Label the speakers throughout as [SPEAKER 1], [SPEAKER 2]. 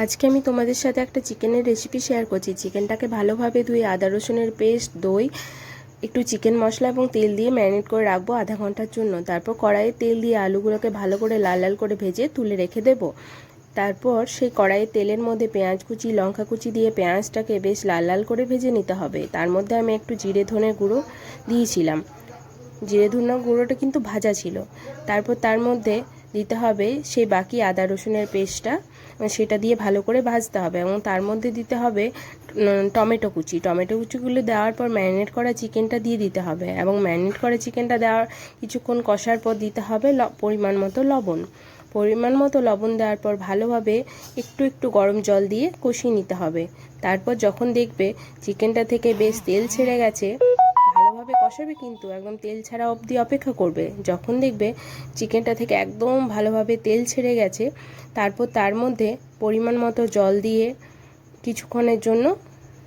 [SPEAKER 1] আজকে আমি তোমাদের সাথে একটা চিকেনের রেসিপি শেয়ার করছি। চিকেনটাকে ভালোভাবে ধুয়ে আদা রসুনের পেস্ট, দই, একটু চিকেন মশলা এবং তেল দিয়ে ম্যারিনেট করে রাখবো আধা ঘন্টার জন্য। তারপর কড়াইয়ে তেল দিয়ে আলুগুলোকে ভালো করে লাল লাল করে ভেজে তুলে রেখে দেবো। তারপর সেই কড়াইয়ে তেলের মধ্যে পেঁয়াজ কুচি, লঙ্কা কুচি দিয়ে পেঁয়াজটাকে বেশ লাল লাল করে ভেজে নিতে হবে। তার মধ্যে আমি একটু জিরে ধনের গুঁড়ো দিয়েছিলাম। জিরে ধনের গুঁড়োটা কিন্তু ভাজা ছিল। তারপর তার মধ্যে দিতে হবে সেই বাকি আদা রসুনের পেস্টটা, সেটা দিয়ে ভালো করে ভাজতে হবে এবং তার মধ্যে দিতে হবে টমেটো কুচিগুলো দেওয়ার পর ম্যারিনেট করা চিকেনটা দিয়ে দিতে হবে এবং ম্যারিনেট করা চিকেনটা দেওয়ার কিছুক্ষণ কষার পর দিতে হবে পরিমাণ মতো লবণ দেওয়ার পর ভালোভাবে একটু একটু গরম জল দিয়ে কষিয়ে নিতে হবে। তারপর যখন দেখবে চিকেনটা থেকে বেশ তেল ছেড়ে গেছে, ভালোভাবে কষাবে কিন্তু একদম তেল ছাড়া অবধি অপেক্ষা করবে। যখন দেখবে চিকেনটা থেকে একদম ভালোভাবে তেল ছেড়ে গেছে, তারপর তার মধ্যে পরিমাণ মতো জল দিয়ে কিছুক্ষণের জন্য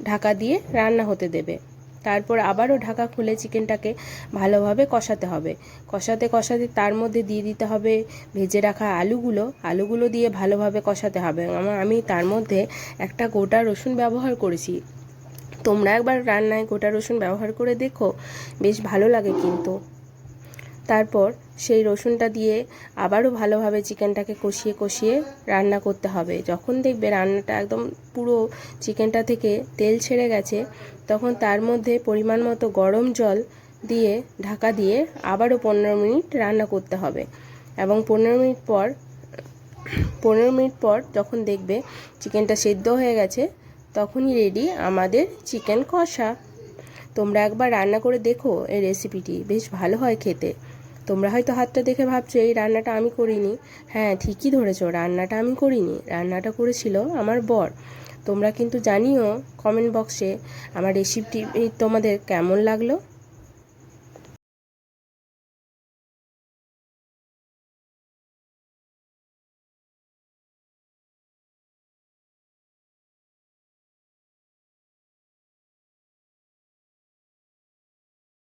[SPEAKER 1] ঢাকা দিয়ে রান্না হতে দেবে। তারপর আবারও ঢাকা খুলে চিকেনটাকে ভালোভাবে কষাতে হবে। কষাতে তার মধ্যে দিয়ে দিতে হবে ভেজে রাখা আলুগুলো দিয়ে ভালোভাবে কষাতে হবে। আমি তার মধ্যে একটা গোটা রসুন ব্যবহার করেছি। তোমরা একবার রান্নায় গোটা রসুন ব্যবহার করে দেখো, বেশ ভালো লাগে কিন্তু। তারপর সেই রসুনটা দিয়ে আবারও ভালোভাবে চিকেনটাকে কষিয়ে রান্না করতে হবে। যখন দেখবে রান্নাটা একদম পুরো চিকেনটা থেকে তেল ছেড়ে গেছে, তখন তার মধ্যে পরিমাণ মতো গরম জল দিয়ে ঢাকা দিয়ে আবারও 15 মিনিট রান্না করতে হবে এবং 15 মিনিট পর যখন দেখবে চিকেনটা সেদ্ধ হয়ে গেছে, তখনই রেডি আমাদের চিকেন কষা। তোমরা একবার রান্না করে দেখো, এই রেসিপিটি বেশ ভালো হয় খেতে। তোমরা হয়তো হাতটা দেখে ভাবছো এই রান্নাটা আমি করিনি। হ্যাঁ, ঠিকই ধরেছো, রান্নাটা আমি করিনি, রান্নাটা করেছিল আমার বর। তোমরা কিন্তু জানিও কমেন্ট বক্সে আমার রেসিপিটি তোমাদের কেমন লাগলো।